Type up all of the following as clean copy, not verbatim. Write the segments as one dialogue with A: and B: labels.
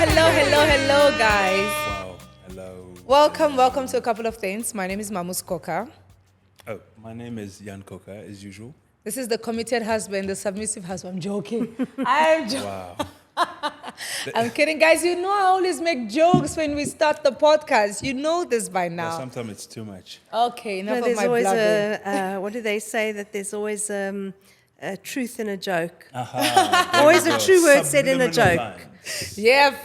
A: Hello, guys.
B: Wow, hello.
A: Welcome to A Couple of Things. My name is Mamus Koka.
B: Oh, my name is Jan Koka, as usual.
A: This is the committed husband, the submissive husband. I'm joking. I'm joking.
B: Wow.
A: I'm kidding, guys. You know I always make jokes when we start the podcast. You know this by
B: Well,
A: now.
B: sometimes it's too much.
A: Okay, enough of
C: there's
A: my
C: always
A: blubbering.
C: what do they say? That there's always a truth in a joke.
B: Aha, there
C: Always
B: we
C: a
B: go.
C: true word said in a
B: Subliminal
C: joke.
B: lines.
A: Yep.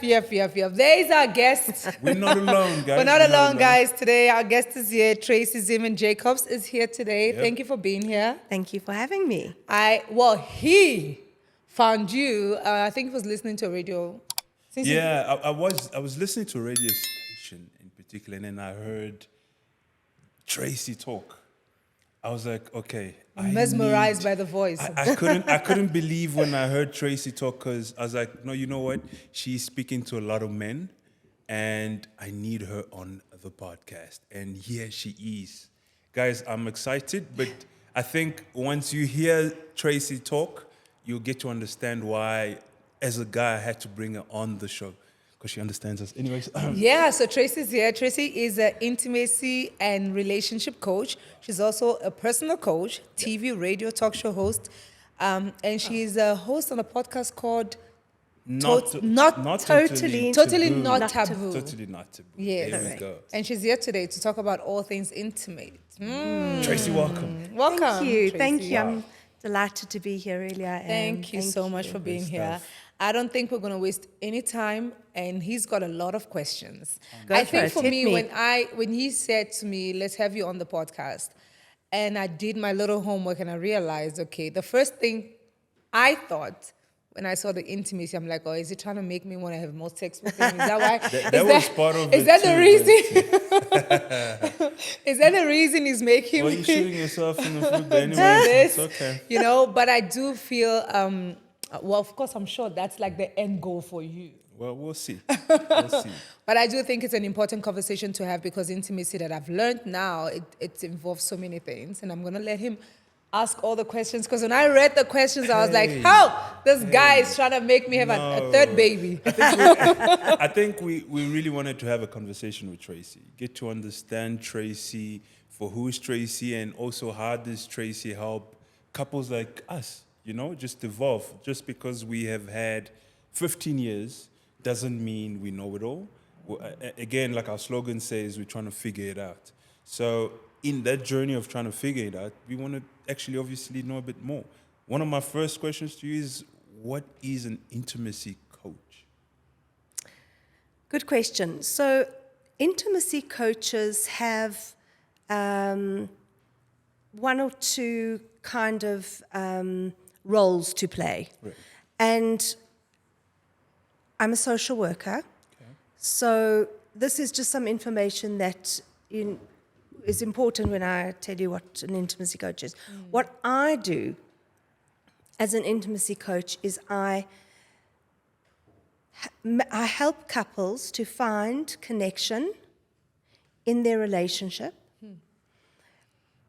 A: There is our guest.
B: We're not alone, guys.
A: We're not alone, guys. Today, our guest is here. Tracy Zeman Jacobs is here today.
B: Yep.
A: Thank you for being here.
C: Thank you for having me.
A: He found you. I think he was listening to a radio.
B: Yeah, I was listening to a radio station in particular, and then I heard Tracy talk. I was like, okay.
A: Mesmerized by the voice.
B: I couldn't believe when I heard Tracy talk, because I was like, no, you know what? She's speaking to a lot of men, and I need her on the podcast. And here she is. Guys, I'm excited, but I think once you hear Tracy talk, you'll get to understand why, as a guy, I had to bring her on the show, because she understands us. Anyways.
A: Yeah, so Tracy's here. Tracy is an intimacy and relationship coach. She's also a personal coach, TV, radio, talk show host. And she's a host on a podcast called Totally Not Taboo.
B: Totally not taboo.
A: Yes.
B: There we go.
A: And she's here today to talk about all things intimate.
B: Tracy, welcome.
A: Welcome.
C: Thank you.
A: Tracy.
C: Thank you. I'm delighted to be here. Really, I am.
A: Thank you so much for being here.
B: stuff.
A: I don't think we're going to waste any time, and he's got a lot of questions.
C: Go
A: I
C: for
A: think
C: it.
A: for
C: Hit
A: me,
C: me.
A: when he said to me, "Let's have you on the podcast," and I did my little homework, and I realized, okay, the first thing I thought when I saw the intimacy, I'm like, oh, is he trying to make me want to have more sex with him? Is that why?
B: That was part of
A: Is
B: it
A: that the
B: too,
A: reason? Is that the reason he's making
B: Well,
A: me?
B: you're shooting yourself in the foot, but anyways,
A: this,
B: it's okay.
A: you know, but I do feel, well, of course, I'm sure that's like the end goal for you.
B: Well, we'll see. We'll see.
A: But I do think it's an important conversation to have, because intimacy that I've learned now, it involves so many things. And I'm going to let him ask all the questions, because when I read the questions, I was like, how? This guy is trying to make me have a third baby.
B: I think we really wanted to have a conversation with Tracy, get to understand Tracy for who is Tracy, and also how does Tracy help couples like us, you know, just evolve. Just because we have had 15 years doesn't mean we know it all. Again, like our slogan says, we're trying to figure it out. So in that journey of trying to figure it out, we want to actually obviously know a bit more. One of my first questions to you is, what is an intimacy coach?
C: Good question. So, intimacy coaches have one or two kind of roles to play.
B: Right.
C: And I'm a social worker. So this is just some information that is important when I tell you what an intimacy coach is. What I do as an intimacy coach is I help couples to find connection in their relationship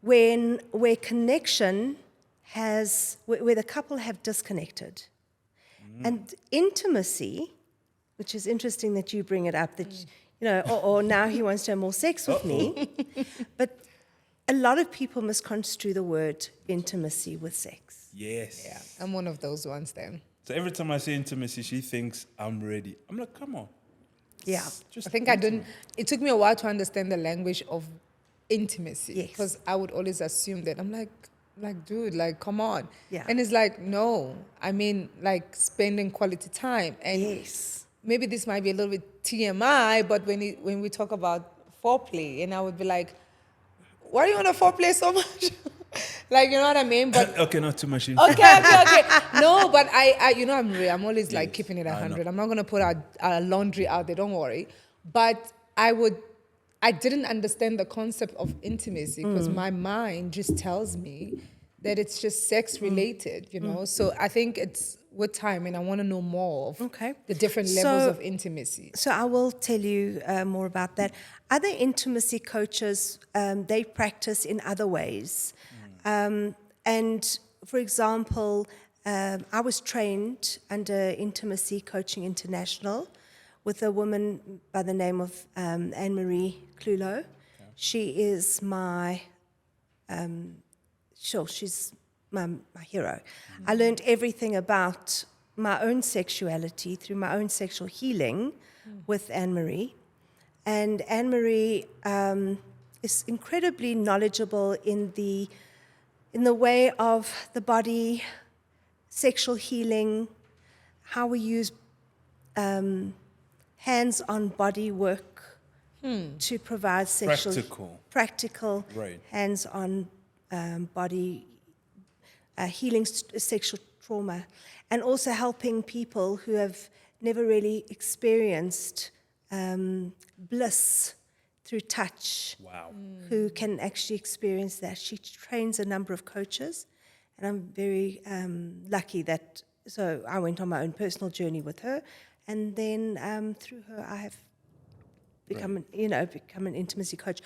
C: where connection where the couple have disconnected. And intimacy, which is interesting that you bring it up, that you know, or now he wants to have more sex with me. But a lot of people misconstrue the word intimacy with sex.
B: Yes.
A: Yeah, I'm one of those ones then.
B: So every time I say intimacy, she thinks I'm ready. I'm like, come on.
C: Yeah.
B: Just
A: I think I didn't, it took me a while to understand the language of intimacy.
C: Yes.
A: Because I would always assume that. I'm like, dude, like, come on.
C: Yeah.
A: And it's like, no, I mean, like, spending quality time. And
C: Yes.
A: maybe this might be a little bit TMI, but when we talk about foreplay, and I would be like, why do you want to foreplay so much? Like, you know what I mean? But
B: okay, not too much info.
A: okay. No, but I you know, I'm real. I'm always like keeping it
B: I
A: 100.
B: know.
A: I'm not going to put our laundry out there, don't worry. But I didn't understand the concept of intimacy, because my mind just tells me that it's just sex related, you know? So I think it's with time, and I want to know more of the different levels of intimacy.
C: So I will tell you more about that. Other intimacy coaches, they practice in other ways. And for example, I was trained under Intimacy Coaching International, with a woman by the name of Anne-Marie Clulo. Okay. She is my, she's my hero. I learned everything about my own sexuality through my own sexual healing with Anne-Marie. And Anne-Marie is incredibly knowledgeable in the way of the body, sexual healing, how we use hands-on body work to provide practical
B: right.
C: hands-on body healing sexual trauma, and also helping people who have never really experienced bliss through touch.
B: Wow.
C: Who can actually experience that. She trains a number of coaches, and I'm very lucky that, so I went on my own personal journey with her, and then through her I have become an intimacy coach.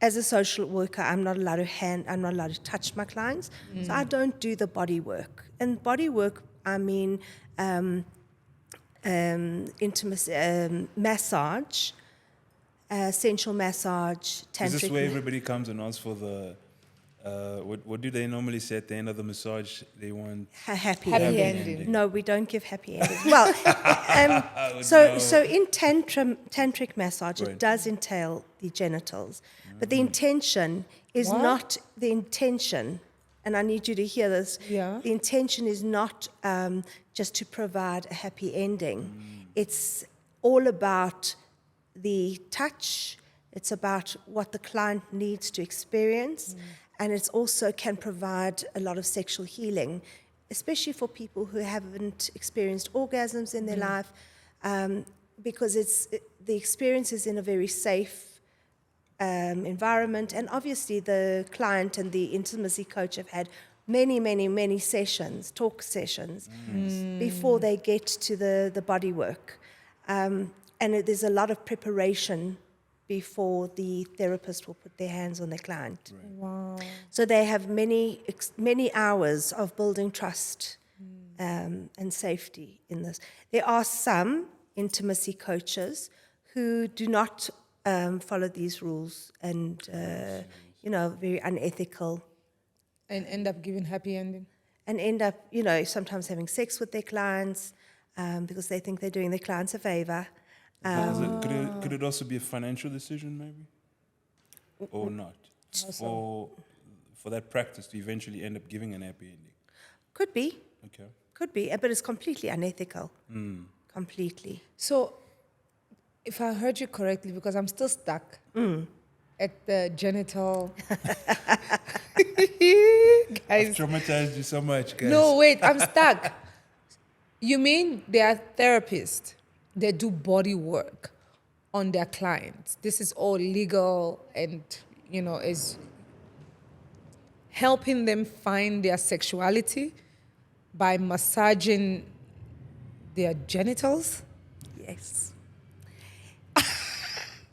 C: As a social worker, I'm not allowed to touch my clients, so I don't do the body work. And body work, I mean intimacy, massage, sensual massage, tantric.
B: Is this where everybody comes and asks for the, what do they normally say at the end of the massage? They want
C: a happy
A: ending.
C: ending. No, we don't give happy endings. Well, so in tantric massage,
B: Right.
C: it does entail the genitals, but the intention is
A: What?
C: not the intention. And I need you to hear this.
A: Yeah.
C: The intention is not just to provide a happy ending. It's all about the touch. It's about what the client needs to experience. And it also can provide a lot of sexual healing, especially for people who haven't experienced orgasms in their life, because the experience is in a very safe environment. And obviously the client and the intimacy coach have had many sessions, talk sessions, before they get to the body work. And there's a lot of preparation before the therapist will put their hands on their client.
B: Right.
A: Wow.
C: So they have many hours of building trust and safety in this. There are some intimacy coaches who do not follow these rules and, very unethical.
A: And end up giving happy ending.
C: And end up, sometimes having sex with their clients because they think they're doing their clients a favor.
B: Could it also be a financial decision, maybe? Or not? Or for that practice to eventually end up giving an happy ending?
C: Could be.
B: Okay.
C: Could be, but it's completely unethical. Completely.
A: So, if I heard you correctly, because I'm still stuck at the genital.
B: I've
A: Guys.
B: traumatized you so much, guys.
A: No, wait, I'm stuck. You mean they are therapists? They do body work on their clients. This is all legal and, is helping them find their sexuality by massaging their genitals?
C: Yes.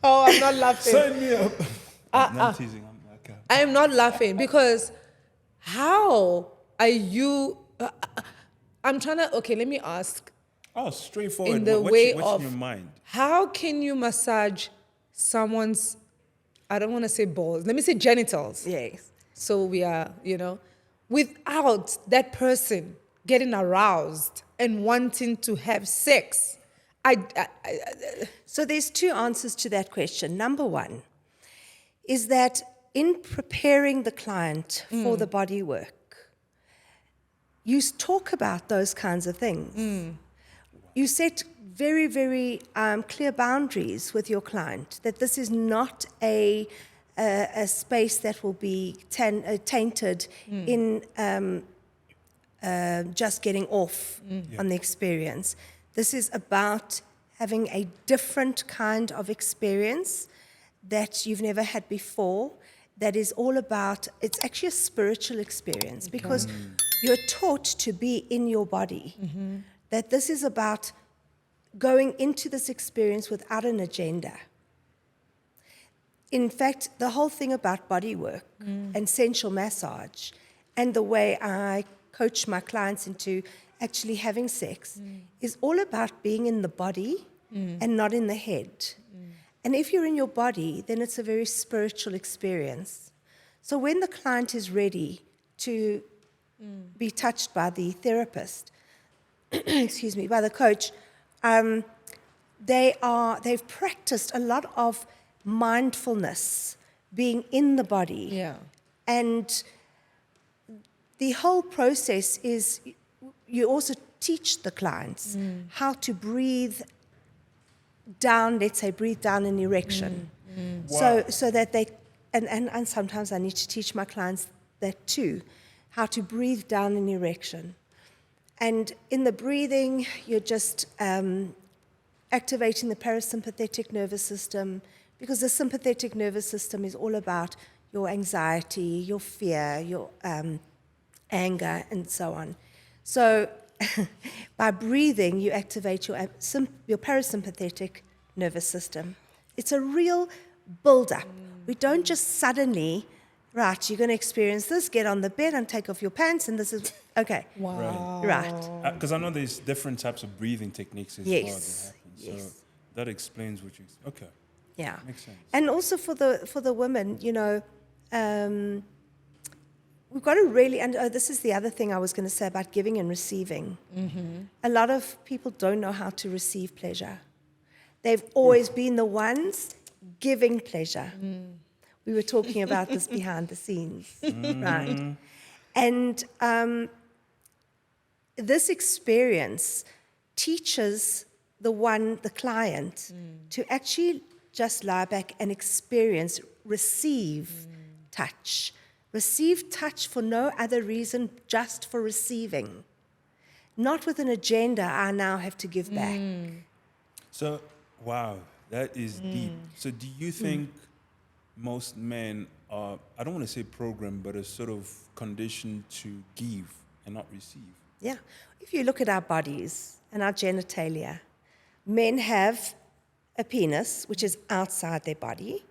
A: Oh, I'm not laughing.
B: Sign me up. I'm teasing. I'm okay.
A: I am not laughing because how are you... I'm trying to... Okay, let me ask.
B: Oh, straightforward.
A: In the
B: what's
A: way
B: what's
A: of
B: in your mind?
A: How can you massage someone's, I don't want to say balls, let me say genitals.
C: Yes.
A: So we are, without that person getting aroused and wanting to have sex.
C: So there's two answers to that question. Number one is that in preparing the client for the body work, you talk about those kinds of things. You set very, very clear boundaries with your client, that this is not a space that will be tainted in just getting off on the experience. This is about having a different kind of experience that you've never had before, that is all about, it's actually a spiritual experience because you're taught to be in your body. That this is about going into this experience without an agenda. In fact, the whole thing about body work and sensual massage and the way I coach my clients into actually having sex is all about being in the body and not in the head. And if you're in your body, then it's a very spiritual experience. So when the client is ready to be touched by the therapist, excuse me, by the coach, they've practiced a lot of mindfulness, being in the body.
A: Yeah.
C: And the whole process is you also teach the clients how to breathe down, let's say breathe down in erection.
B: Wow.
C: So that they, and sometimes I need to teach my clients that too, how to breathe down in erection. And in the breathing, you're just activating the parasympathetic nervous system, because the sympathetic nervous system is all about your anxiety, your fear, your anger, and so on. So by breathing, you activate your parasympathetic nervous system. It's a real build-up. We don't just suddenly, right, you're going to experience this, get on the bed and take off your pants, and this is, okay.
A: Wow.
C: Right.
B: Because I know there's different types of breathing techniques as
C: Yes,
B: well that happen. So
C: yes.
B: that explains what you... Okay.
C: Yeah.
B: Makes sense.
C: And also for the women, you know, we've got to really, and this is the other thing I was going to say about giving and receiving. A lot of people don't know how to receive pleasure. They've always been the ones giving pleasure. We were talking about this behind the scenes, right? And this experience teaches the client to actually just lie back and experience, receive touch. Receive touch for no other reason, just for receiving. Not with an agenda, I now have to give back.
B: So, wow, that is deep. So do you think most men are, I don't want to say programmed, but are sort of conditioned to give and not receive?
C: Yeah. If you look at our bodies and our genitalia, men have a penis, which is outside their body.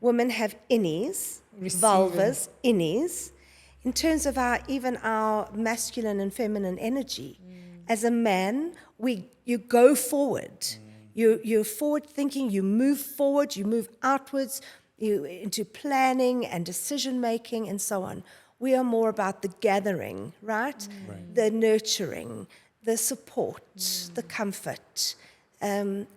C: Women have innies, vulvas, innies. In terms of even our masculine and feminine energy, as a man, you go forward. You're forward thinking, you move forward, you move outwards, you into planning and decision making and so on. We are more about the gathering, right? The nurturing, the support, the comfort. And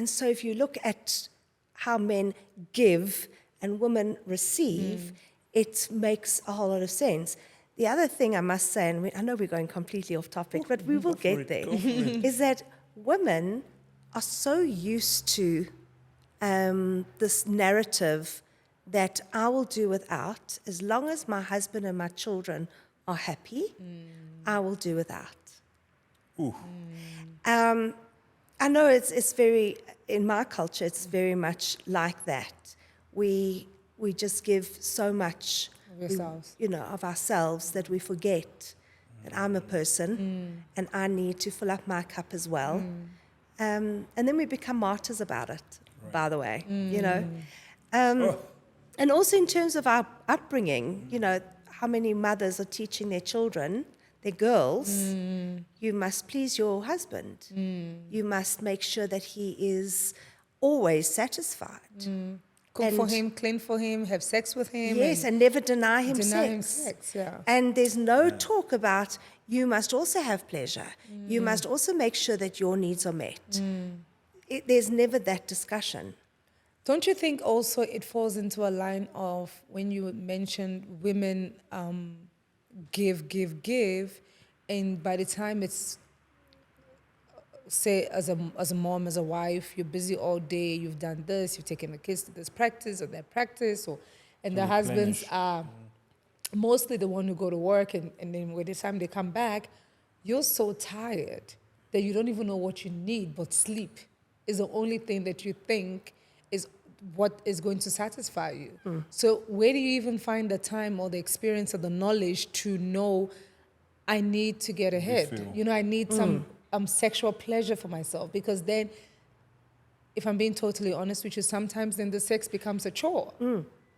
C: so if you look at how men give and women receive, it makes a whole lot of sense. The other thing I must say, and I know we're going completely off topic, but we will get there, is that women are so used to this narrative that I will do without. As long as my husband and my children are happy, I will do without.
B: Ooh.
C: I know it's very, in my culture, it's very much like that. We just give so much
A: Of yourselves.
C: of ourselves that we forget that I'm a person and I need to fill up my cup as well. And then we become martyrs about it, by the way, And also in terms of our upbringing, how many mothers are teaching their children, their girls, you must please your husband. You must make sure that he is always satisfied.
A: Cook for him, clean for him, have sex with him.
C: Yes, and never deny him
A: deny him
C: sex.
A: sex, yeah.
C: And there's no talk about you must also have pleasure. You must also make sure that your needs are met. There's never that discussion.
A: Don't you think also it falls into a line of when you mentioned women give, and by the time it's, say, as a mom, as a wife, you're busy all day, you've done this, you've taken the kids to this practice or that practice, and the husbands are mostly the one who go to work, and then by the time they come back, you're so tired that you don't even know what you need, but sleep is the only thing that you think is what is going to satisfy you. So where do you even find the time or the experience or the knowledge to know I need to get ahead? I need some sexual pleasure for myself, because then, if I'm being totally honest with you, sometimes then the sex becomes a chore.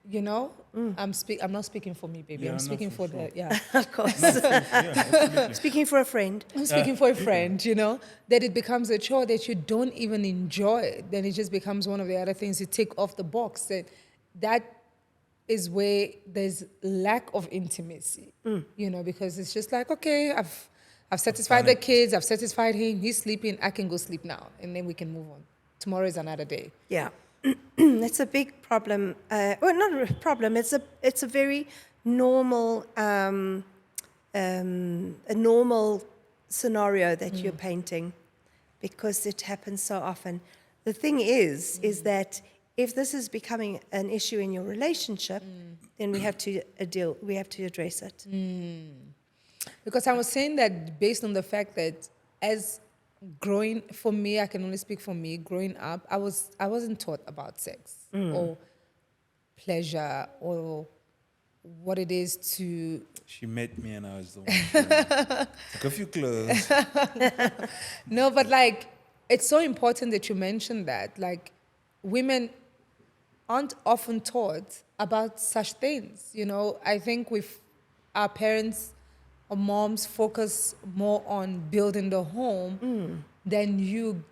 A: You know, I'm not speaking for me, baby.
B: Yeah,
A: I'm
B: no,
A: speaking
B: for
A: for
B: sure.
C: Of course.
B: Absolutely.
C: Speaking for a friend.
A: I'm speaking for a friend, you know, that it becomes a chore that you don't even enjoy. Then it just becomes one of the other things you tick off the box. That is where there's lack of intimacy, you know, because it's just like, okay, I've satisfied
B: done
A: the
B: it.
A: kids, I've satisfied him, he's sleeping, I can go sleep now, and then we can move on. Tomorrow is another day.
C: Yeah, it's a big problem. Well, not a problem. It's a very normal a normal scenario that you're painting, because it happens so often. The thing is that if this is becoming an issue in your relationship, then we have to address it.
A: Because I was saying that based on the fact that as growing, for me, I can only speak for me, growing up, I wasn't taught about sex or pleasure or what it is to.
B: She met me and I was the one. Took a few clothes.
A: No, but like, it's so important that you mentioned that. Like, women aren't often taught about such things. You know, I think with our parents or moms focus more on building the home than you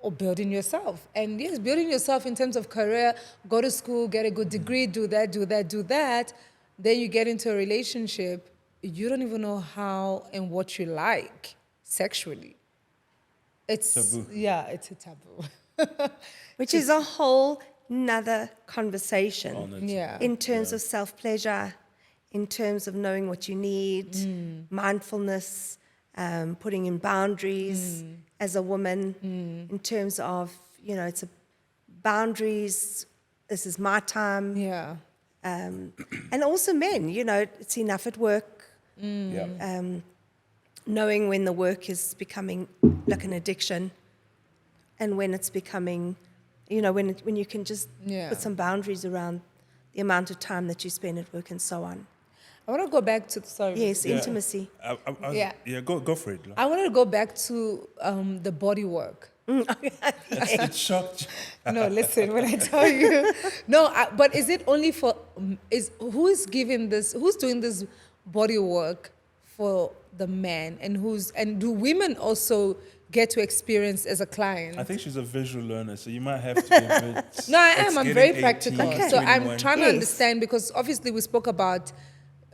A: or building yourself. And yes, building yourself in terms of career, go to school, get a good degree, do that. Then you get into a relationship, you don't even know how and what you like sexually. It's
B: Taboo.
A: Yeah, it's a taboo.
C: Which is a whole nother conversation
B: On it.
A: Yeah.
C: in terms of self-pleasure, in terms of knowing what you need, mindfulness, putting in boundaries as a woman, in terms of, you know, it's a boundaries, this is my time.
A: Yeah.
C: And also men, you know, it's enough at work,
B: Yeah.
C: knowing when the work is becoming like an addiction and when it's becoming, you know, when you can just
A: Yeah.
C: put some boundaries around the amount of time that you spend at work and so on.
A: I want to go back to, sorry.
C: Yes,
B: Yeah.
C: intimacy.
A: Yeah.
B: Yeah, go for it. Lo.
A: I want to go back to the body work.
B: It shocked you.
A: No, listen, when I tell you. No, but is it only for, who's doing this body work for the man, and do women also get to experience as a client?
B: I think she's a visual learner, so you might have to be a bit.
A: No, I
B: it's
A: am. I'm
B: getting
A: very
B: 18,
A: practical.
C: Okay.
A: So I'm
B: 21.
A: trying to
C: Yes.
A: understand, because obviously we spoke about,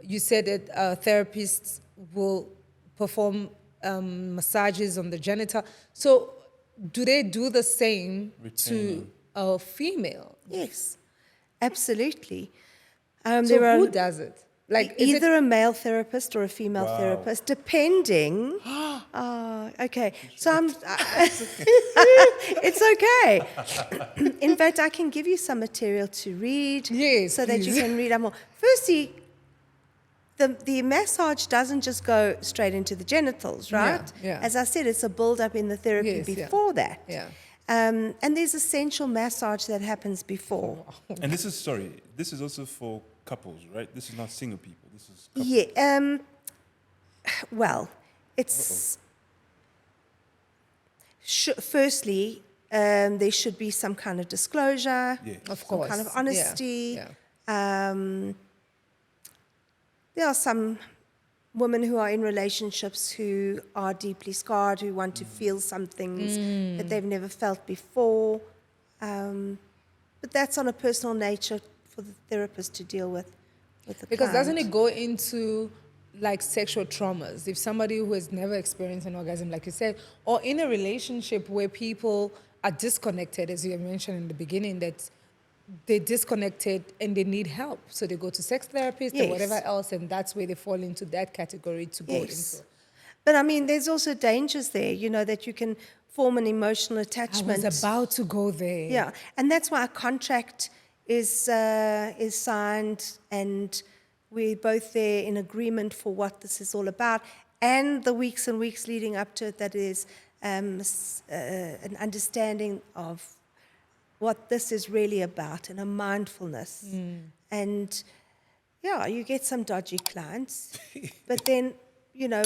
A: you said that therapists will perform massages on the genital. So do they do the same to a female?
C: Yes, absolutely.
A: So
C: There are
A: who does it? Like, is
C: either a male therapist or a female
B: Wow.
C: therapist, depending. Oh, okay. So it's okay. In fact, I can give you some material to read,
A: Yes,
C: so that you
A: please.
C: can read up more. Firstly, the massage doesn't just go straight into the genitals, right?
A: yeah.
C: As I said, it's a build-up in the therapy
A: Yes, yeah.
C: before that.
A: Yeah.
C: And there's essential massage that happens before.
B: And this is also for couples, right? This is not single people. This is couples.
C: Yeah. Well, it's firstly there should be some kind of disclosure,
B: Yeah.
A: Of
C: some
A: course.
C: kind of
A: Yeah,
C: honesty.
A: yeah.
C: There are some women who are in relationships who are deeply scarred, who want to feel some things that they've never felt before. But that's on a personal nature for the therapist to deal with the
A: Because doesn't
C: client.
A: it go into like sexual traumas? If somebody who has never experienced an orgasm, like you said, or in a relationship where people are disconnected, as you mentioned in the beginning, that they're disconnected and they need help. So they go to sex therapists
C: Yes.
A: or whatever else, and that's where they fall into that category to go
C: Yes.
A: into.
C: But I mean, there's also dangers there, you know, that you can form an emotional
A: I
C: attachment.
A: was about to go there.
C: Yeah, and that's why a contract is signed, and we're both there in agreement for what this is all about, and the weeks and weeks leading up to it, that is an understanding of what this is really about and a mindfulness. And yeah, you get some dodgy clients, but then, you know,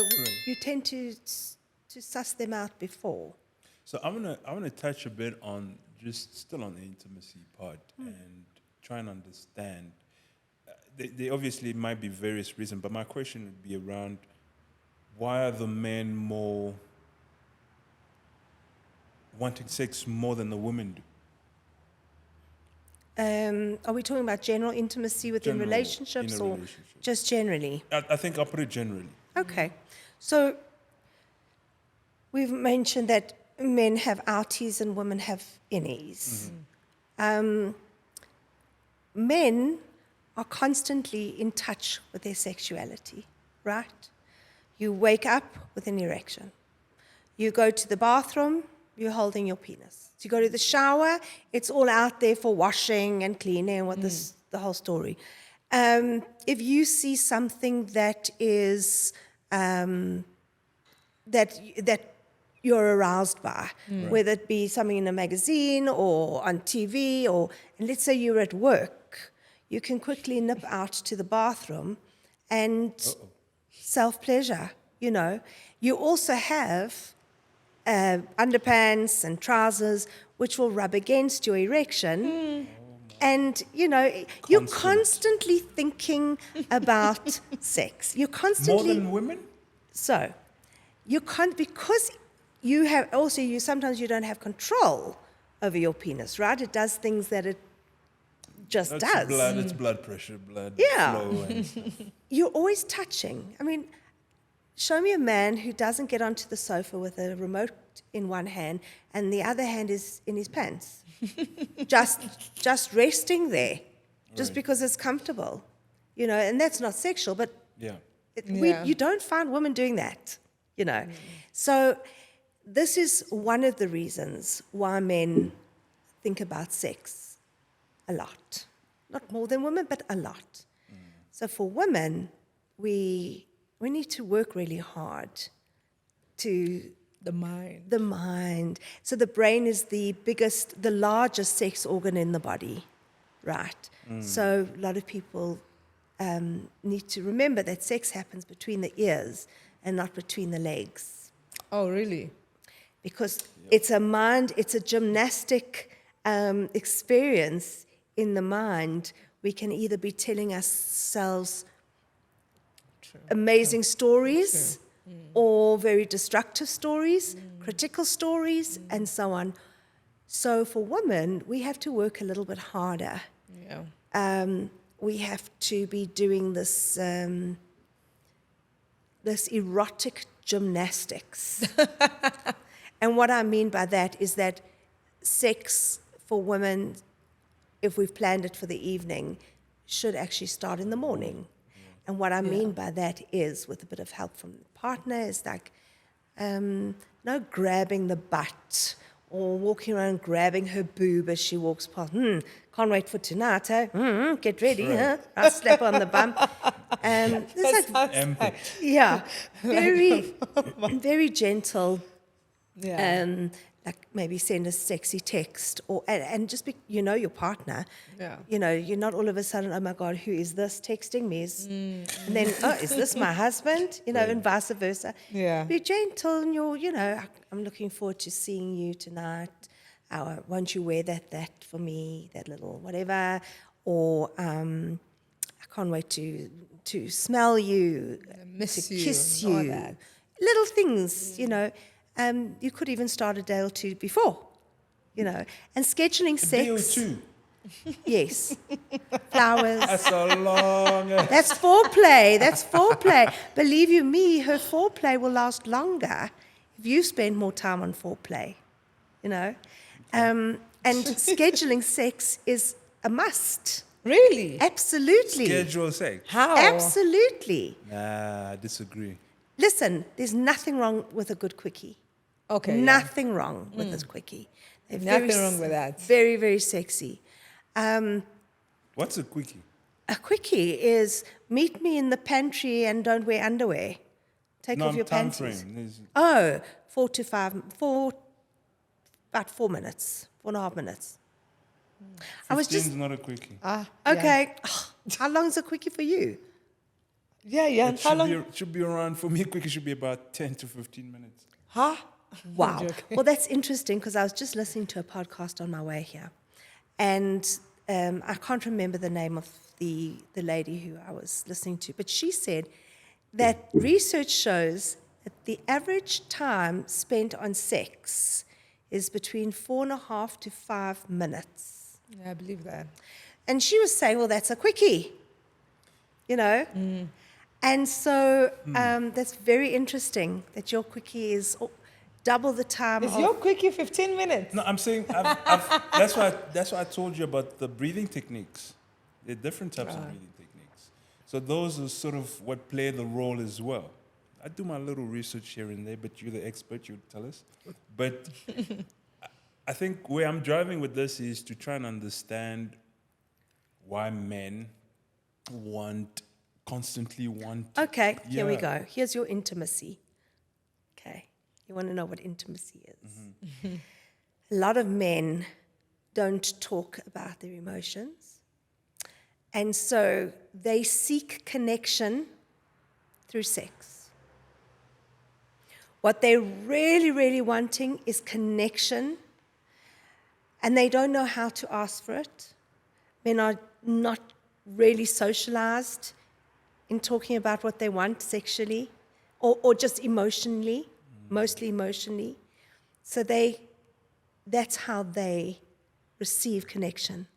C: you tend to suss them out before.
B: So I wanna touch a bit on just still on the intimacy part and try and understand there obviously might be various reasons, but my question would be around why are the men more wanting sex more than the women do?
C: Are we talking about general intimacy within
B: General,
C: relationships
B: in a
C: or
B: relationship.
C: just generally?
B: I think I'll put it generally.
C: Okay. So we've mentioned that men have outies and women have innies. Men are constantly in touch with their sexuality, right? You wake up with an erection. You go to the bathroom, you're holding your penis. You go to the shower, it's all out there for washing and cleaning and the whole story. If you see something that is that you're aroused by, whether it be something in a magazine or on TV, and let's say you're at work, you can quickly nip out to the bathroom and self-pleasure, you know. You also have underpants and trousers which will rub against your erection. And, you know, you're constantly thinking about sex. You're constantly...
B: More than women?
C: So, you can't, because you have, also you sometimes you don't have control over your penis, right? It does things that it just does.
B: It's blood pressure, blood
C: Yeah.
B: flow. And stuff.
C: You're always touching. I mean, show me a man who doesn't get onto the sofa with a remote in one hand and the other hand is in his pants. just resting there, just because it's comfortable. You know, and that's not sexual, but
B: Yeah.
C: you don't find women doing that, you know. So this is one of the reasons why men think about sex a lot. Not more than women, but a lot. So for women, we need to work really hard to
A: The mind.
C: the mind. So the brain is the largest sex organ in the body, right? So a lot of people need to remember that sex happens between the ears and not between the legs.
A: Oh, really?
C: Because it's a gymnastic experience in the mind. We can either be telling ourselves amazing stories or very destructive stories, critical stories, and so on. So for women, we have to work a little bit harder.
A: Yeah.
C: We have to be doing this this erotic gymnastics. And what I mean by that is that sex for women, if we've planned it for the evening, should actually start in the morning. And what I mean by that is, with a bit of help from the partner, is like no grabbing the butt or walking around grabbing her boob as she walks past. Can't wait for tonight, eh? Get ready, huh? I'll slap her on the bum. It's like, yeah, very gentle.
A: Yeah.
C: Like maybe send a sexy text and just be, you know, your partner.
A: Yeah.
C: You know, you're not all of a sudden, oh my God, who is this texting me? And then, oh, is this my husband? You know, and vice versa.
A: Yeah.
C: Be gentle and you know, I'm looking forward to seeing you tonight. Won't you wear that for me, that little whatever? Or I can't wait to smell you,
A: miss
C: to
A: you,
C: kiss
A: all
C: you.
A: that.
C: Little things, you know. You could even start a day or two before, you know. And scheduling sex.
B: A day or two.
C: Yes. Flowers.
B: That's a long...
C: That's foreplay. That's foreplay. Believe you me, her foreplay will last longer if you spend more time on foreplay, you know. And scheduling sex is a must.
A: Really?
C: Absolutely.
B: Schedule sex.
A: How?
C: Absolutely.
B: Nah, I disagree.
C: Listen, there's nothing wrong with a good quickie.
A: Okay.
C: Nothing wrong with this quickie. They're
A: Nothing wrong with that.
C: Very, very sexy.
B: What's a quickie?
C: A quickie is meet me in the pantry and don't wear underwear. Take off your
B: Time
C: panties.
B: frame. There's-
C: Oh, about 4 minutes, 4.5 minutes. I was
B: 15's
C: just,
B: not a quickie.
C: okay, how long is a quickie for you?
A: Yeah.
B: It
A: How long?
B: should be around, for me, quickie should be about 10 to 15 minutes.
A: Huh?
C: Wow.
A: joking.
C: Well, that's interesting because I was just listening to a podcast on my way here. And I can't remember the name of the lady who I was listening to, but she said that research shows that the average time spent on sex is between 4.5 to 5 minutes.
A: Yeah, I believe that.
C: And she was saying, well, that's a quickie, you know? And so that's very interesting that your quickie is double the time.
A: Is your quickie 15 minutes?
B: No, I'm saying that's why I told you about the breathing techniques. There are different types of breathing techniques. So those are sort of what play the role as well. I do my little research here and there, but you're the expert, you would tell us. But I think where I'm driving with this is to try and understand why men constantly want.
C: Okay, here we
B: Yeah.
C: go. Here's your intimacy. Okay, you want to know what intimacy is. A lot of men don't talk about their emotions. And so they seek connection through sex. What they're really, really wanting is connection, and they don't know how to ask for it. Men are not really socialized in talking about what they want sexually or just emotionally, mostly emotionally. So that's how they receive connection.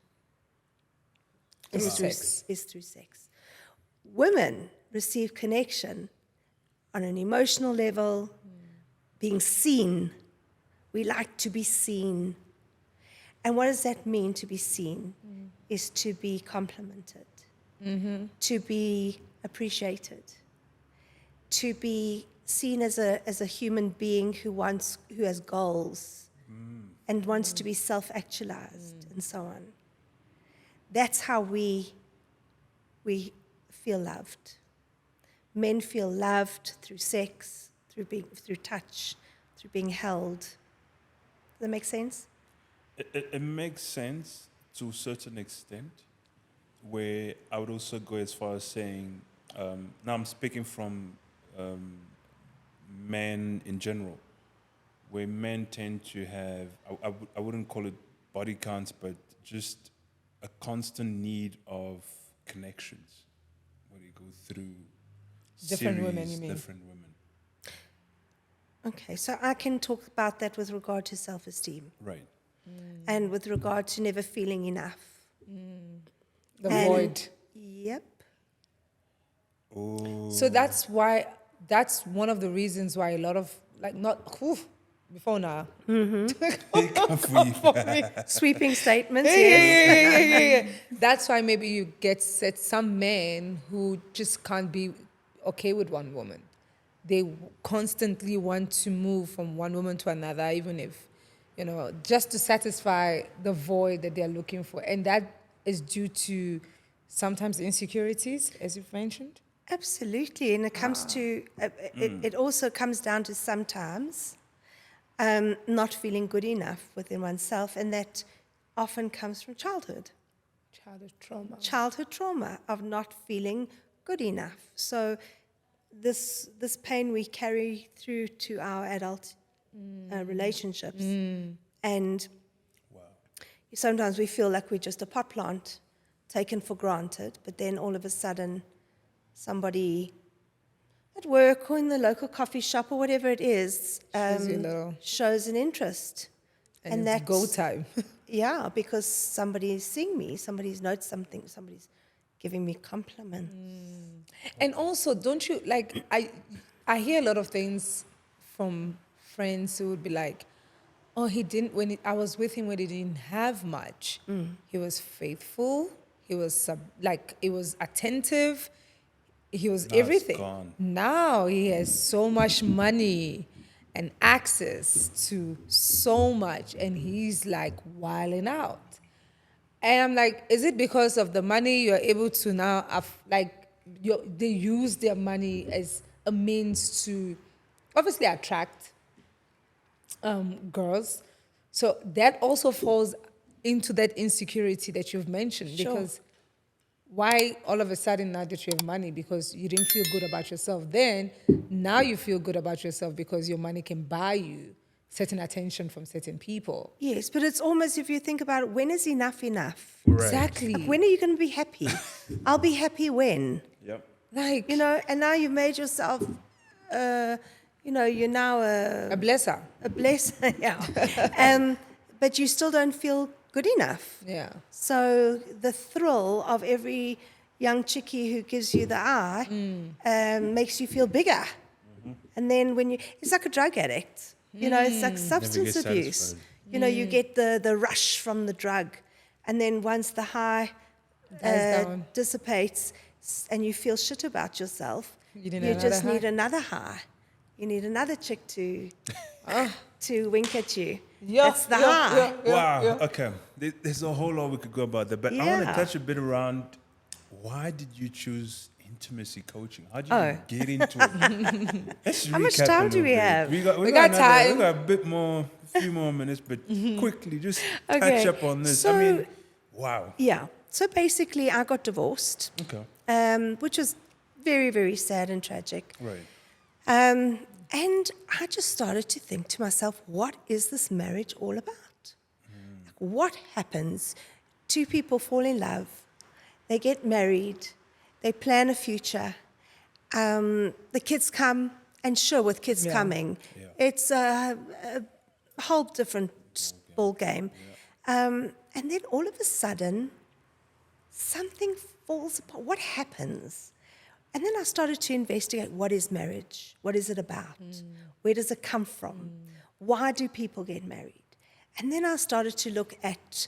A: Through
C: Is through sex. Women receive connection on an emotional level, being seen. We like to be seen. And what does that mean, to be seen? Is to be complimented, to be appreciated, to be seen as a human being who has goals and wants to be self-actualized and so on. That's how we feel loved. Men feel loved through sex, through touch, through being held. Does that make sense?
B: It makes sense to a certain extent, where I would also go as far as saying, now I'm speaking from men in general, where men tend to have, I wouldn't call it body counts, but just a constant need of connections, where they go through
A: Different
B: series,
A: women, you mean?
B: different women.
C: Okay, so I can talk about that with regard to self-esteem
B: Right.
C: and with regard to never feeling enough.
A: The
C: And-
A: void.
C: Yep.
B: Oh.
A: So that's one of the reasons why a lot of, before now.
C: Sweeping statements,
A: Yeah,
C: yes.
A: yeah. That's why maybe you get some men who just can't be okay with one woman. They constantly want to move from one woman to another, even if, just to satisfy the void that they're looking for. And that is due to sometimes insecurities, as you've mentioned.
C: Absolutely, and it comes to, it also comes down to sometimes not feeling good enough within oneself, and that often comes from childhood. Childhood trauma of not feeling good enough. So this pain we carry through to our adult relationships. And sometimes we feel like we're just a pot plant, taken for granted, but then all of a sudden somebody at work or in the local coffee shop or whatever it is shows an interest.
A: And it's go time.
C: Yeah, because somebody's seeing me, somebody's noticed something, somebody's giving me compliments.
A: And also, don't you, I hear a lot of things from friends who would be like, oh, I was with him when he didn't have much. He was faithful, he was attentive, he was
B: Now it's
A: everything.
B: gone.
A: Now he has so much money and access to so much, and he's like wilding out. And I'm like, is it because of the money you're able to now, they use their money as a means to obviously attract girls. So that also falls into that insecurity that you've mentioned.
C: Sure.
A: Because why all of a sudden now that you have money? Because you didn't feel good about yourself then. Now you feel good about yourself because your money can buy you certain attention from certain people.
C: Yes, but it's almost, if you think about it, when is enough enough?
A: Exactly.
C: Like, when are you going to be happy? I'll be happy when.
B: Yep.
A: Like,
C: You know, and now you've made yourself, you're now
A: a blesser.
C: a blessing. Yeah. But you still don't feel good enough.
A: Yeah.
C: So the thrill of every young chickie who gives you the eye makes you feel bigger. And then it's like a drug addict. You know, it's like substance
B: get
C: abuse.
B: satisfied.
C: You know, you get the rush from the drug. And then once the high
A: Dies down.
C: dissipates and you feel shit about yourself,
A: You need
C: you
A: another
C: just need
A: high.
C: another high. You need another chick to wink at you.
A: Yeah,
C: That's the high.
B: Wow. Okay. There's a whole lot we could go about that, but I want to
C: Yeah.
B: touch a bit around why did you choose intimacy coaching? How did you
C: Oh.
B: get into it? Let's
C: How much
B: recap a
C: time do
B: little
C: we
B: bit.
C: have?
B: We
A: We
B: got
A: got time.
B: We got a bit more, a few more minutes, but quickly, just touch
C: Okay.
B: up on this. I
C: So-
B: mean, wow.
C: Yeah. So basically, I got divorced,
B: Okay.
C: which was very, very sad and tragic.
B: Right.
C: And I just started to think to myself, what is this marriage all about? Like, what happens? Two people fall in love, they get married, they plan a future, the kids come, and sure, with kids
A: Yeah.
C: coming,
B: Yeah.
C: it's a whole different ball game. And then all of a sudden, something falls apart. What happens? And then I started to investigate, what is marriage? What is it about? Where does it come from? Why do people get married? And then I started to look at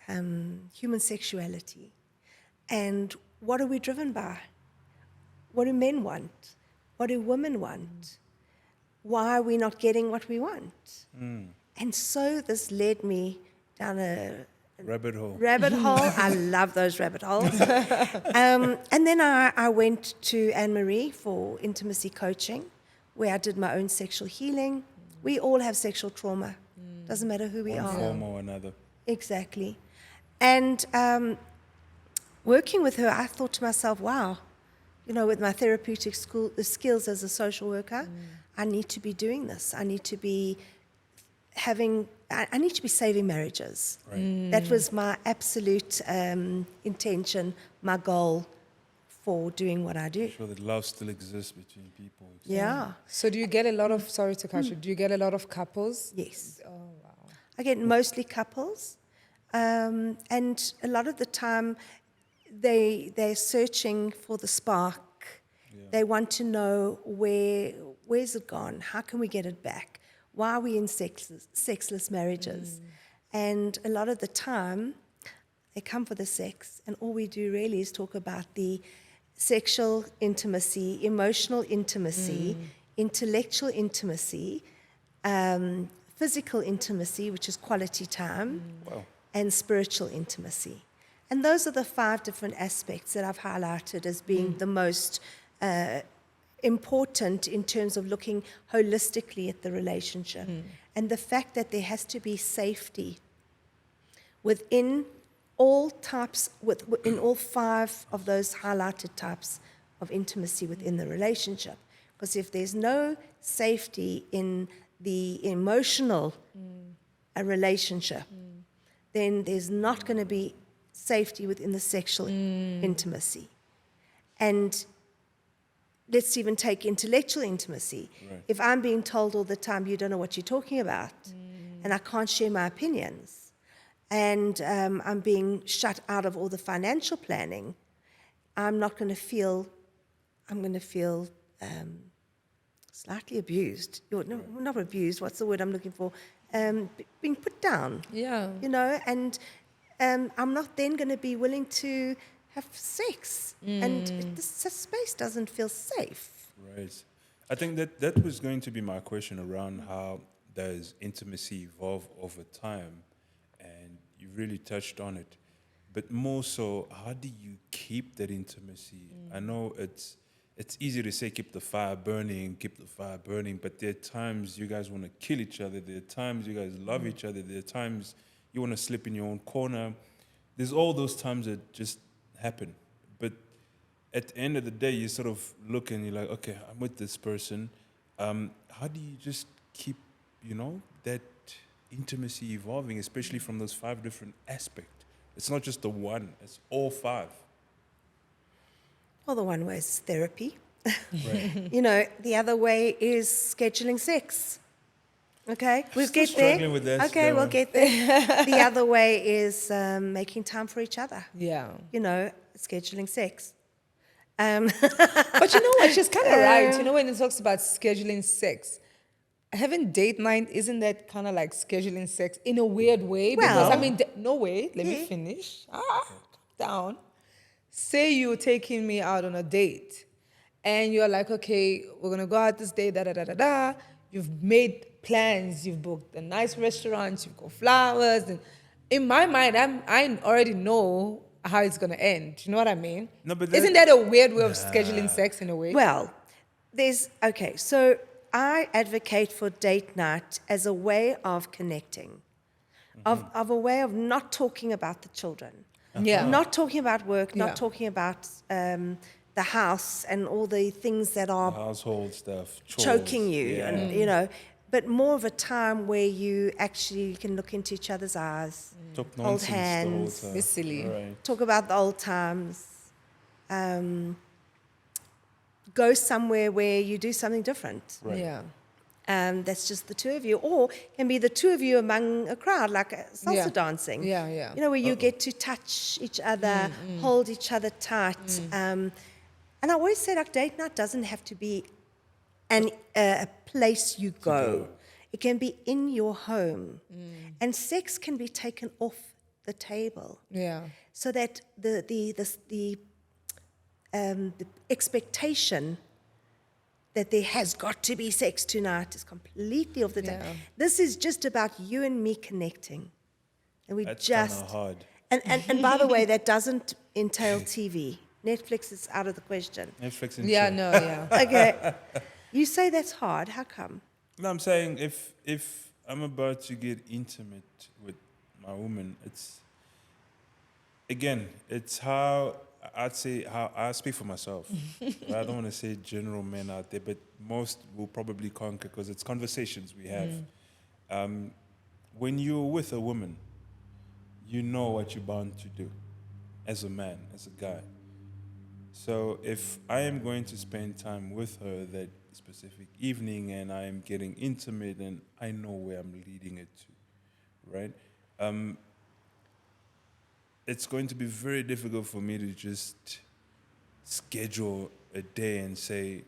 C: human sexuality and what are we driven by? What do men want? What do women want? Why are we not getting what we want? And so this led me down a
B: Rabbit hole.
C: rabbit hole. I love those rabbit holes. And then I went to Anne-Marie for intimacy coaching, where I did my own sexual healing. We all have sexual trauma. Doesn't matter who we
B: One
C: are.
B: form or another.
C: Exactly. And working with her, I thought to myself, wow, you know, with my therapeutic skills as a social worker, I need to be doing this. I need to be I need to be saving marriages.
B: Right.
C: That was my absolute intention, my goal for doing what I do.
B: Sure that love still exists between people.
C: Yeah.
A: So do you get a lot of, sorry to cut you, do you get a lot of couples?
C: Yes.
A: Oh, wow.
C: I get mostly couples, and a lot of the time they're searching for the spark. They want to know where's it gone? How can we get it back? Why are we in sexless marriages? And a lot of the time they come for the sex, and all we do really is talk about the sexual intimacy, emotional intimacy, intellectual intimacy, physical intimacy, which is quality time,
B: Wow.
C: and spiritual intimacy. And those are the 5 different aspects that I've highlighted as being the most important in terms of looking holistically at the relationship. And the fact that there has to be safety within all types, in all 5 of those highlighted types of intimacy within the relationship. Because if there's no safety in the emotional relationship, then there's not going to be safety within the sexual intimacy. And let's even take intellectual intimacy.
B: Right.
C: If I'm being told all the time, you don't know what you're talking about, and I can't share my opinions, and I'm being shut out of all the financial planning, I'm going to feel slightly abused. No, not abused, what's the word I'm looking for? Being put down.
A: Yeah.
C: You know, and I'm not then going to be willing to have sex. And the space doesn't feel safe.
B: Right. I think that was going to be my question around how does intimacy evolve over time, and you really touched on it. But more so, how do you keep that intimacy? I know it's easy to say keep the fire burning, but there are times you guys want to kill each other. There are times you guys love each other. There are times you want to slip in your own corner. There's all those times that just happen. But at the end of the day, you sort of look and you're like, okay, I'm with this person. How do you just keep that intimacy evolving, especially from those 5 different aspects. It's not just the one, it's all 5.
C: Well, the one way is therapy.
B: Right.
C: The other way is scheduling sex. Okay, we'll
B: Still
C: get there.
B: struggling with that
C: Okay,
B: still.
C: we'll get there. The other way is making time for each other.
A: Yeah.
C: Scheduling sex.
A: But you know what? She's kind of right. When it talks about scheduling sex, having date night, isn't that kind of like scheduling sex in a weird way? Because,
C: Well,
A: no way. Let me finish. Calm down. Say you're taking me out on a date and you're like, okay, we're going to go out this day, da-da-da-da-da. You've made plans. You've booked a nice restaurant. You've got flowers. And in my mind, I already know how it's going to end. You know what I mean?
B: No, but
A: Isn't that a weird way of scheduling sex in a way?
C: Well, so I advocate for date night as a way of connecting, of a way of not talking about the children, not talking about work, not talking about the house and all the things that are
B: Household stuff, chores.
C: choking you, and but more of a time where you actually can look into each other's eyes,
B: Talk
C: hold
B: nonsense
C: hands,
B: the whole time.
A: Miss Silly.
B: Right.
C: talk about the old times, go somewhere where you do something different.
B: Right.
A: Yeah.
C: That's just the two of you, or can be the two of you among a crowd, like salsa dancing.
A: Yeah, yeah.
C: Where you get to touch each other, hold each other tight. And I always say, like, date night doesn't have to be a place you go. It can be in your home, and sex can be taken off the table.
A: Yeah.
C: So that the expectation that there has got to be sex tonight is completely off the table.
A: Yeah.
C: This is just about you and me connecting. And we
B: That's
C: just...
B: kind of hard.
C: And by the way, that doesn't entail TV. Netflix is out of the question.
B: Netflix and
A: Yeah,
B: chill.
A: no, yeah.
C: Okay. You say that's hard. How come?
B: No, I'm saying if I'm about to get intimate with my woman, it's how I'd say how I speak for myself. I don't want to say general men out there, but most will probably conquer because it's conversations we have. When you're with a woman, you know what you're bound to do as a man, as a guy. So if I am going to spend time with her that specific evening and I am getting intimate and I know where I'm leading it to, right? It's going to be very difficult for me to just schedule a day and say,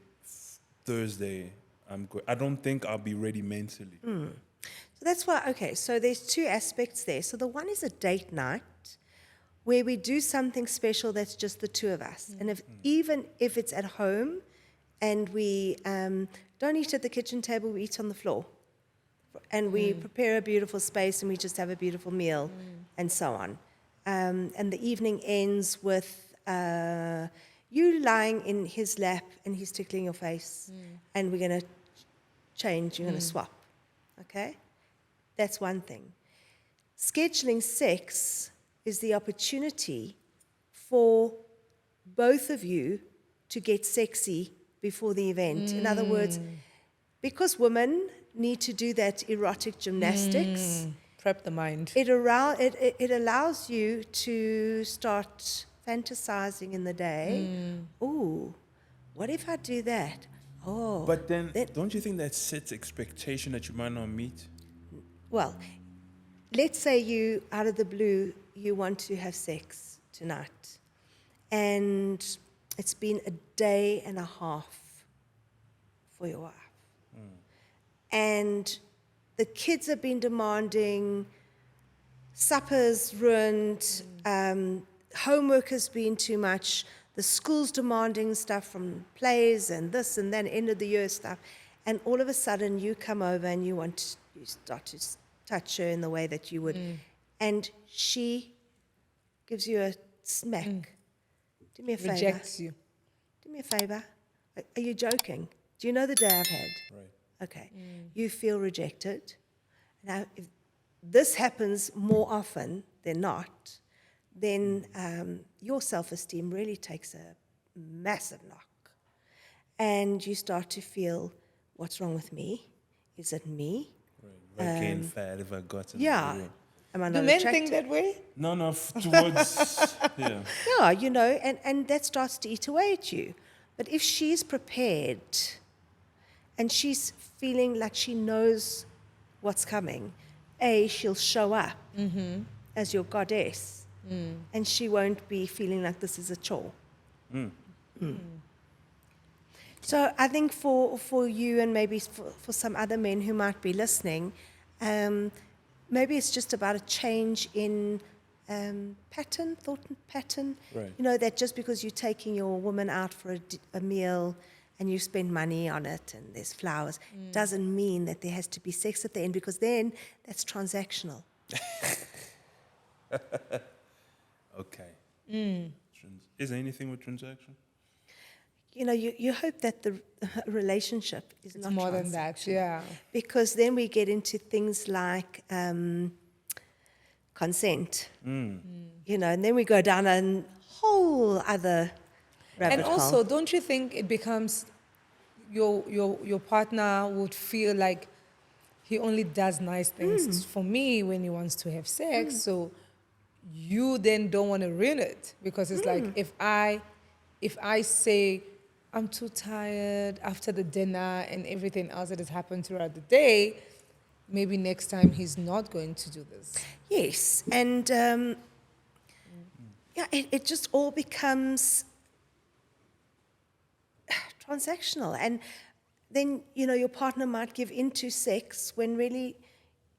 B: Thursday, I don't think I'll be ready mentally.
C: So that's why, okay, so there's 2 aspects there. So the one is a date night where we do something special that's just the 2 of us. And even if it's at home and we don't eat at the kitchen table, we eat on the floor. And we prepare a beautiful space and we just have a beautiful meal and so on. And the evening ends with you lying in his lap and he's tickling your face, and we're going to change, you're going to swap. Okay? That's one thing. Scheduling sex is the opportunity for both of you to get sexy before the event. In other words, because women need to do that erotic gymnastics,
A: Prep the mind.
C: it allows you to start fantasizing in the day. Ooh, what if I do that? Oh,
B: But then, don't you think that sets expectation that you might not meet?
C: well, let's say you, out of the blue, you want to have sex tonight, and it's been a day and a half for your wife. And the kids have been demanding, supper's ruined, homework has been too much, the school's demanding stuff from plays and this and then end of the year stuff. And all of a sudden you come over and you start to touch her in the way that you would. And she gives you a smack. Do me a favor.
A: Rejects you.
C: Do me a favor. Are you joking? Do you know the day I've had?
B: Right.
C: Okay. You feel rejected. Now, if this happens more often than not, then your self-esteem really takes a massive knock. And you start to feel, what's wrong with me? Is it me?
B: Right. gain fat, if I got it.
C: Yeah. Am I
A: Do
C: not
A: men
C: attractive?
A: think that way?
B: No, towards, yeah.
C: Yeah, you know, and that starts to eat away at you. But if she's prepared and she's feeling like she knows what's coming, she'll show up as your goddess, and she won't be feeling like this is a chore. So I think for you and maybe for some other men who might be listening, maybe it's just about a change in thought pattern.
B: Right.
C: You know, that just because you're taking your woman out for a meal and you spend money on it and there's flowers, doesn't mean that there has to be sex at the end, because then that's transactional.
B: Okay. Is there anything with transaction?
C: You know, you hope that the relationship is
A: It's
C: not
A: more than that, yeah.
C: because then we get into things like consent, you know, and then we go down a whole other rabbit
A: And
C: hole.
A: also, don't you think it becomes your partner would feel like he only does nice things for me when he wants to have sex, so you then don't want to ruin it, because it's like if I say I'm too tired after the dinner and everything else that has happened throughout the day, maybe next time he's not going to do this.
C: Yes, and yeah, it just all becomes transactional, and then you know your partner might give into sex when really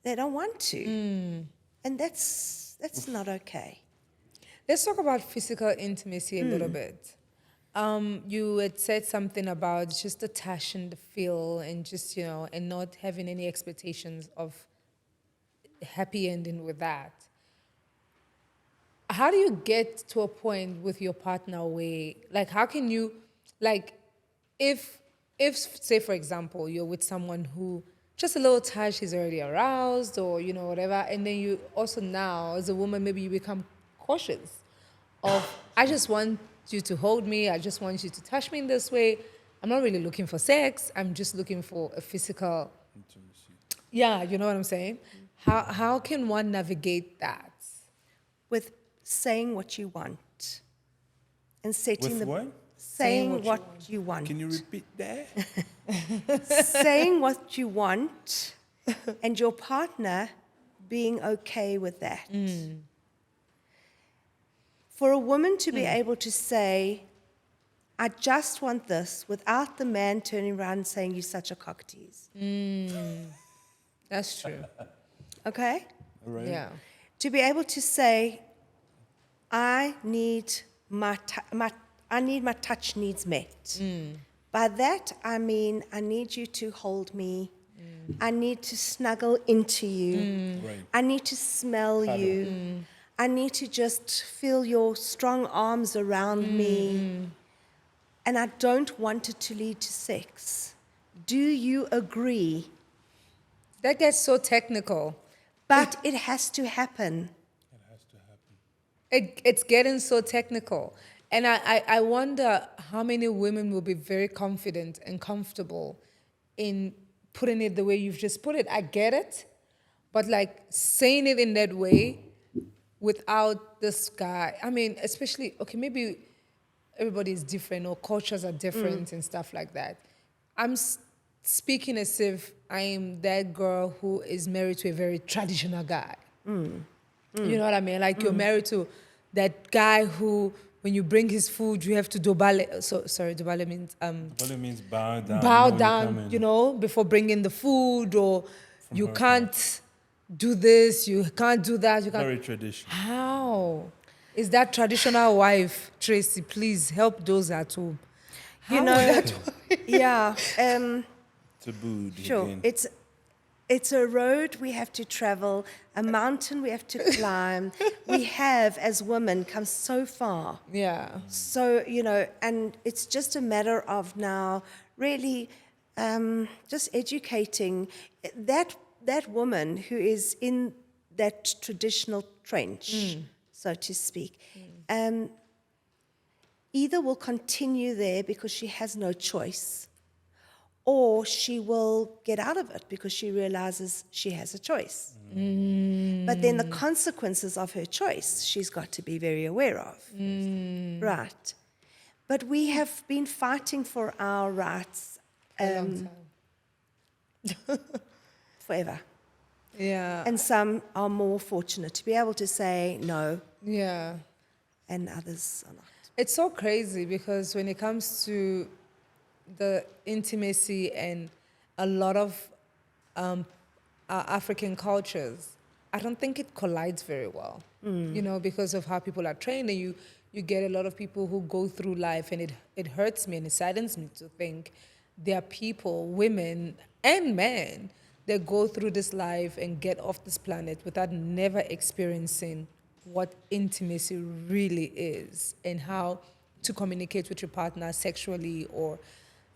C: they don't want to, and that's not okay.
A: Let's talk about physical intimacy a little bit. You had said something about just the touch and the feel and just, you know, and not having any expectations of happy ending with that. How do you get to a point with your partner where, like, how can you, like, if say, for example, you're with someone who just a little touch, he's already aroused or, you know, whatever, and then you also now, as a woman, maybe you become cautious of, I just want you to hold me, I just want you to touch me in this way. I'm not really looking for sex, I'm just looking for a physical
B: Intimacy.
A: Yeah, you know what I'm saying? How can one navigate that?
C: With saying what you want and setting
B: With what?
C: saying what you want.
B: Can you repeat that?
C: Saying what you want and your partner being okay with that. For a woman to be able to say, I just want this, without the man turning around and saying, you're such a cock tease.
A: That's true.
C: Okay?
B: All right.
A: Yeah.
C: To be able to say, I need my touch needs met. By that, I mean, I need you to hold me. I need to snuggle into you.
B: Right.
C: I need to smell you. I need to just feel your strong arms around me. And I don't want it to lead to sex. Do you agree?
A: That gets so technical.
C: But it has to happen.
B: It has to happen.
A: It's getting so technical. And I wonder how many women will be very confident and comfortable in putting it the way you've just put it. I get it, but like saying it in that way without this guy, I mean, especially, okay, maybe everybody is different or cultures are different and stuff like that. I'm speaking as if I am that girl who is married to a very traditional guy. You know what I mean? Like you're married to that guy who, when you bring his food, you have to dobale. So sorry, dobale means
B: What it means bow down.
A: bow
B: when you come
A: down,
B: in.
A: you know, before bringing the food, or you
B: her
A: can't do this, you can't do that, you can't.
B: Very traditional.
A: How is that traditional wife, Tracy? Please help those at home.
C: You
A: How
C: know,
A: would that
C: yeah.
B: Tabooed
C: Sure.
B: again.
C: It's a road we have to travel, a mountain we have to climb. We have, as women, come so far.
A: Yeah.
C: So, you know, and it's just a matter of now really just educating that woman who is in that traditional trench, so to speak. Either will continue there because she has no choice, or she will get out of it because she realizes she has a choice. But then the consequences of her choice, she's got to be very aware of. Right. But we have been fighting for our rights
A: A long time.
C: forever.
A: Yeah.
C: And some are more fortunate to be able to say no,
A: Yeah.
C: and others are not.
A: It's so crazy because when it comes to the intimacy and a lot of our African cultures, I don't think it collides very well. Because of how people are trained, and you get a lot of people who go through life, and it hurts me and it saddens me to think there are people, women and men, that go through this life and get off this planet without never experiencing what intimacy really is and how to communicate with your partner sexually or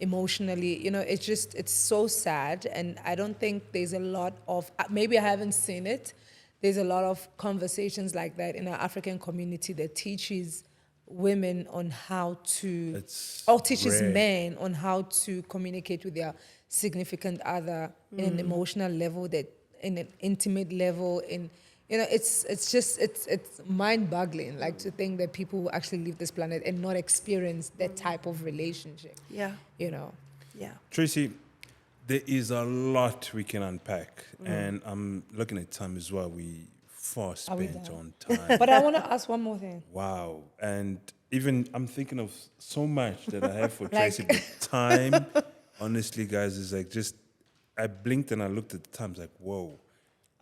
A: emotionally. It's so sad. And I don't think there's a lot of, maybe I haven't seen it, there's a lot of conversations like that in our African community that teaches women on how to,
B: It's
A: or teaches
B: rare.
A: men on how to communicate with their significant other in an emotional level, that in an intimate level, it's mind-boggling, like to think that people will actually leave this planet and not experience that type of relationship.
C: Yeah. Yeah.
B: Tracy, there is a lot we can unpack, and I'm looking at time as well. We far
A: Are we
B: spent
A: done?
B: on time.
A: But I want to ask one more thing.
B: Wow. And even I'm thinking of so much that I have for
A: Like-
B: Tracy, but time, honestly, guys, is like just, I blinked and I looked at the time, it's like, whoa.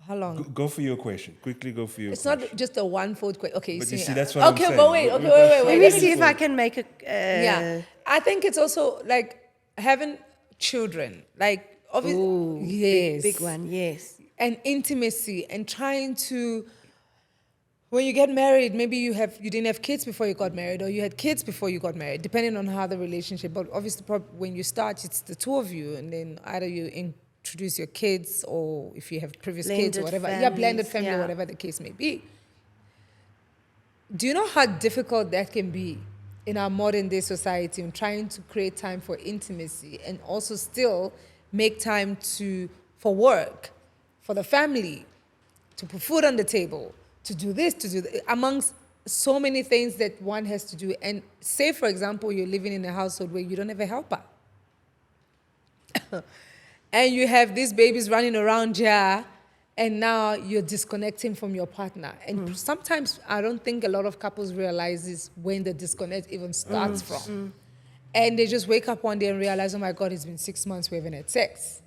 A: How long?
B: Go for your question. Quickly go for your
A: It's
B: question.
A: not just a one-fold question. Okay,
B: But you see, that's what I'm
A: okay,
B: saying.
A: but wait.
B: We-
A: Okay,
B: we've
A: wait,
B: got
A: wait.
C: Let me
B: five
C: see if I
B: minutes.
C: can make a.
A: Yeah, I think it's also like having children, like obviously,
C: Ooh,
A: yes,
C: big one, yes.
A: and intimacy, and trying to. When you get married, maybe you didn't have kids before you got married, or you had kids before you got married, depending on how the relationship. But obviously, when you start, it's the two of you, and then either you introduce your kids, or if you have previous kids or
C: Blended
A: whatever, yeah, blended
C: families,
A: family,
C: yeah.
A: whatever the case may be. Do you know how difficult that can be in our modern day society in trying to create time for intimacy and also still make time for work, for the family, to put food on the table, to do this, to do that, amongst so many things that one has to do. And say, for example, you're living in a household where you don't have a helper. And you have these babies running around here, and now you're disconnecting from your partner. And sometimes I don't think a lot of couples realizes when the disconnect even starts from. And they just wake up one day and realize, oh my God, it's been 6 months we haven't had sex.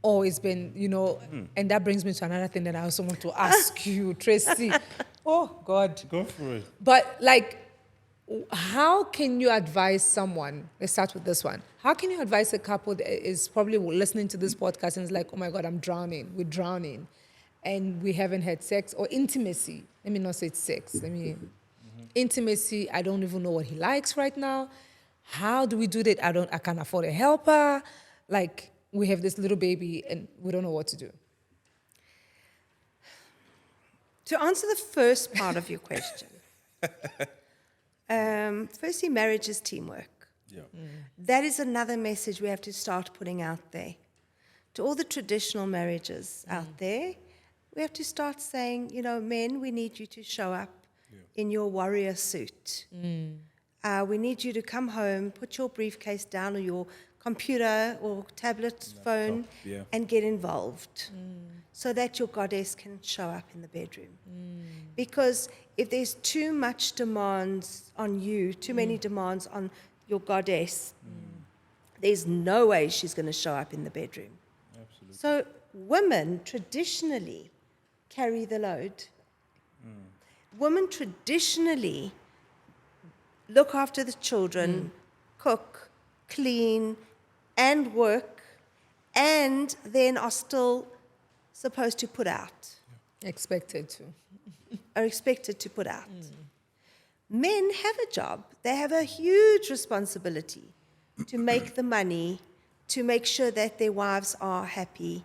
A: Or it's been, and that brings me to another thing that I also want to ask you, Tracy. Oh God.
B: Go for it.
A: But like, how can you advise someone? Let's start with this one. How can you advise a couple that is probably listening to this podcast and is like, oh my God, I'm drowning. We're drowning. And we haven't had sex or intimacy. Let me not say it's sex. Intimacy, I don't even know what he likes right now. How do we do that? I can't afford a helper. Like, we have this little baby and we don't know what to do.
C: To answer the first part of your question, firstly, marriage is teamwork.
B: Yeah.
C: That is another message we have to start putting out there. To all the traditional marriages out there, we have to start saying, men, we need you to show up in your warrior suit. We need you to come home, put your briefcase down or your computer or tablet, phone,
B: yeah.
C: and get involved so that your goddess can show up in the bedroom. Because if there's too much demands on you, too many demands on your goddess, there's no way she's going to show up in the bedroom.
B: Absolutely.
C: So women traditionally carry the load. Women traditionally look after the children, cook, clean, and work, and then are still supposed to put out,
A: Expected to.
C: are expected to put out. Men have a job. They have a huge responsibility to make the money, to make sure that their wives are happy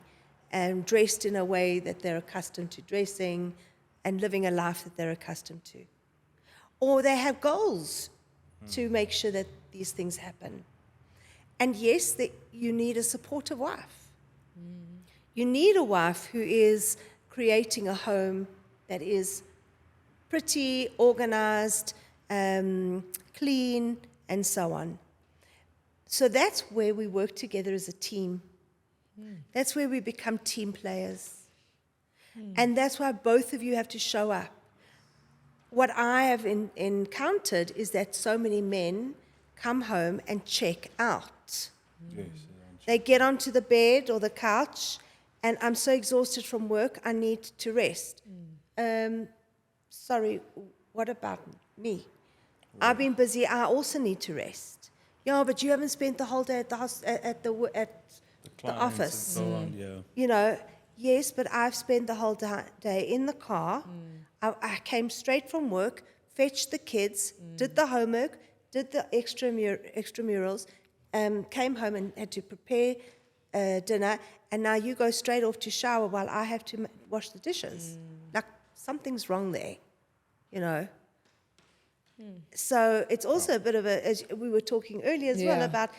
C: and dressed in a way that they're accustomed to dressing and living a life that they're accustomed to. Or they have goals to make sure that these things happen. And yes, you need a supportive wife. You need a wife who is creating a home that is pretty, organized, clean, and so on. So that's where we work together as a team. That's where we become team players. And that's why both of you have to show up. What I have encountered is that so many men come home and check out.
B: Yes,
C: They get onto the bed or the couch, and I'm so exhausted from work, I need to rest. Sorry, what about me? I've been busy, I also need to rest. Yeah, but you haven't spent the whole day at the house, at the office.
B: And so on, yeah.
C: You know, yes, but I've spent the whole day in the car. I came straight from work, fetched the kids, did the homework, did the extramurals, came home and had to prepare dinner, and now you go straight off to shower while I have to wash the dishes. Like, something's wrong there, you know. So it's also a bit of as we were talking earlier as well, about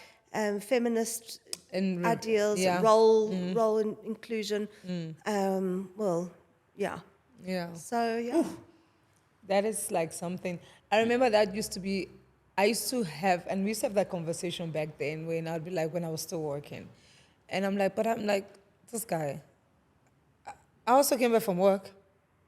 C: feminist ideals, role and inclusion. Well, yeah.
A: Yeah.
C: So, yeah.
A: That is like something. I remember that I used to have, and we used to have that conversation back then when I'd be like, when I was still working. And I'm like, this guy, I also came back from work.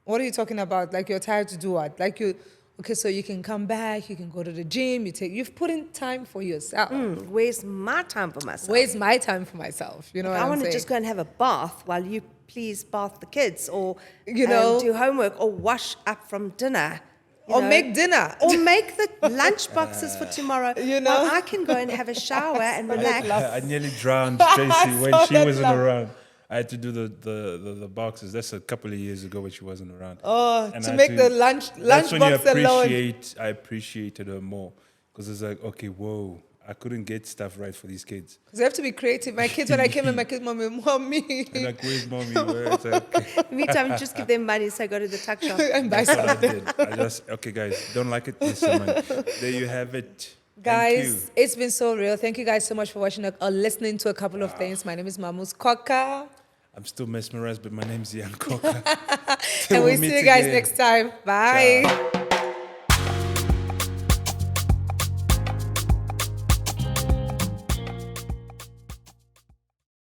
A: What are you talking about? Like, you're tired to do what? Like, okay, so you can come back, you can go to the gym, you've put in time for yourself.
C: Where's my time for myself?
A: Where's my time for myself? You know what
C: I
A: I'm
C: want to
A: saying?
C: just go and have a bath while you please bath the kids, or
A: do
C: homework, or wash up from dinner.
A: Or make dinner.
C: Or make the lunch boxes for tomorrow.
A: While
C: I can go and have a shower and relax.
B: I nearly drowned Tracy when she wasn't around. I had to do the boxes. That's a couple of years ago when she wasn't around.
A: Oh, and to make the lunch
B: that's when
A: box alone.
B: I appreciated her more, because it's like, okay, whoa, I couldn't get stuff right for these kids.
A: Because they have to be creative. My kids, when I came in, my kids, mommy.
B: And like, where's mommy? Where? It's like, okay.
C: Meantime, just give them money, so go to the tuck shop.
A: And buy
B: That's what I
A: something.
B: did. Okay, guys, don't like it? Listen, man. There you have it.
A: Guys, it's been so real. Thank you guys so much for watching or listening to a couple of things. My name is Mamus Koka.
B: I'm still mesmerized, but my name's Ian Coca.
A: And we'll see you guys next time. Bye.
B: Ciao.